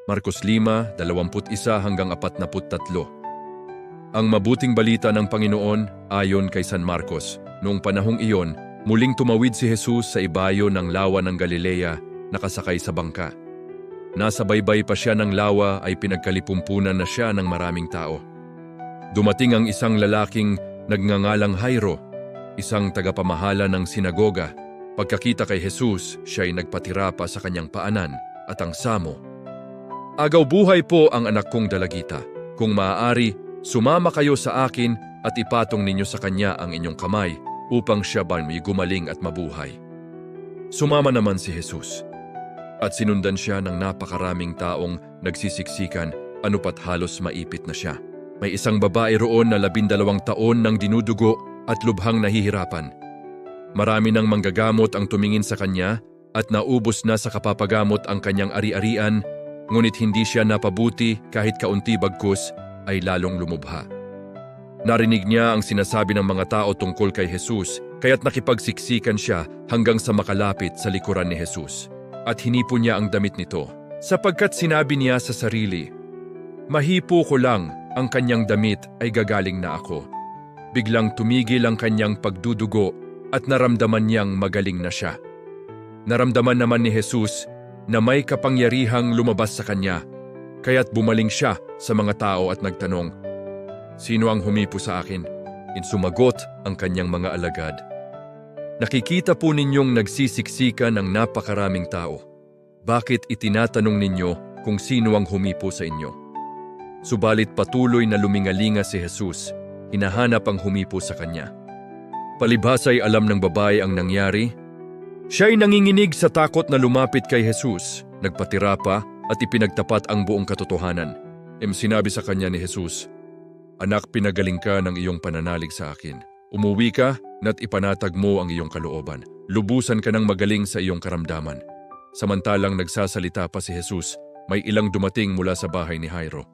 Marcos 5:21-43. Ang mabuting balita ng Panginoon ayon kay San Marcos. Noong panahong iyon, muling tumawid si Jesus sa ibayo ng lawa ng Galilea, nakasakay sa bangka. Nasa baybay pa siya ng lawa ay pinagkalipumpunan na siya ng maraming tao. Dumating ang isang lalaking nagngangalang Jairo, isang tagapamahala ng sinagoga. Pagkakita kay Jesus, siya ay nagpatira pa sa kanyang paanan at ang samo. "Agaw buhay po ang anak kong dalagita. Kung maaari, sumama kayo sa akin at ipatong ninyo sa kanya ang inyong kamay upang siya may gumaling at mabuhay." Sumama naman si Jesus. At sinundan siya ng napakaraming taong nagsisiksikan, anupat halos maipit na siya. May isang babae roon na 12 taon nang dinudugo at lubhang nahihirapan. Marami ng manggagamot ang tumingin sa kanya at naubos na sa kapapagamot ang kanyang ari-arian, ngunit hindi siya napabuti kahit kaunti, bagkus ay lalong lumubha. Narinig niya ang sinasabi ng mga tao tungkol kay Jesus, kaya't nakipagsiksikan siya hanggang sa makalapit sa likuran ni Jesus. At hinipo niya ang damit nito, sapagkat sinabi niya sa sarili, "Mahipo ko lang ang kanyang damit ay gagaling na ako." Biglang tumigil ang kanyang pagdudugo at naramdaman niyang magaling na siya. Naramdaman naman ni Jesus na may kapangyarihang lumabas sa kanya, kaya't bumaling siya sa mga tao at nagtanong, "Sino ang humipo sa akin?" Sumagot ang kanyang mga alagad, "Nakikita po ninyong nagsisiksikan ng napakaraming tao. Bakit itinatanong ninyo kung sino ang humipo sa inyo?" Subalit patuloy na lumingalinga si Jesus, hinahanap ang humipo sa kanya. Palibhas ay alam ng babae ang nangyari. Siya'y nanginginig sa takot na lumapit kay Jesus, nagpatira pa at ipinagtapat ang buong katotohanan. Sinabi sa kanya ni Jesus, "Anak, pinagaling ka ng iyong pananalig sa akin. Umuwi ka na't ipanatag mo ang iyong kalooban. Lubusan ka ng magaling sa iyong karamdaman." Samantalang nagsasalita pa si Jesus, may ilang dumating mula sa bahay ni Jairo.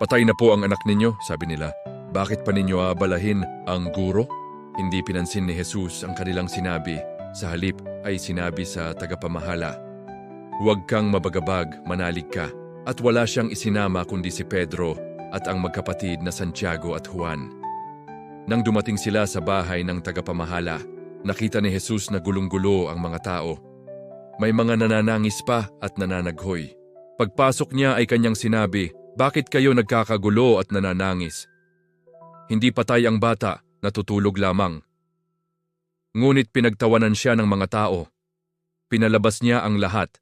"Patay na po ang anak ninyo," sabi nila. "Bakit pa ninyo aabalahin ang guro?" Hindi pinansin ni Jesus ang kanilang sinabi. Sa halip ay sinabi sa tagapamahala, "Huwag kang mabagabag, manalig ka." At wala siyang isinama kundi si Pedro at ang magkapatid na Santiago at Juan. Nang dumating sila sa bahay ng tagapamahala, nakita ni Jesus na gulong-gulo ang mga tao. May mga nananangis pa at nananaghoy. Pagpasok niya ay kanyang sinabi, "Bakit kayo nagkakagulo at nananangis? Hindi patay ang bata, natutulog lamang." Ngunit pinagtawanan siya ng mga tao. Pinalabas niya ang lahat,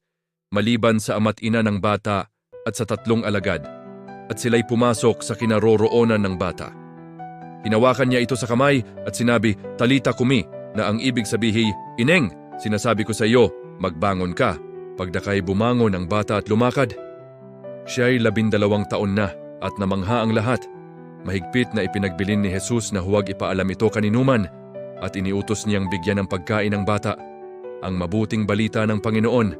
maliban sa ama't ina ng bata at sa 3 alagad, at sila'y pumasok sa kinaroroonan ng bata. Hinawakan niya ito sa kamay at sinabi, "Talita kumi," na ang ibig sabihin, "Ineng, sinasabi ko sa iyo, magbangon ka." Pagdakay bumangon ang bata at lumakad. Siya'y 12 taon na at namangha ang lahat. Mahigpit na ipinagbilin ni Jesus na huwag ipaalam ito kaninuman at iniutos niyang bigyan ng pagkain ng bata. Ang mabuting balita ng Panginoon.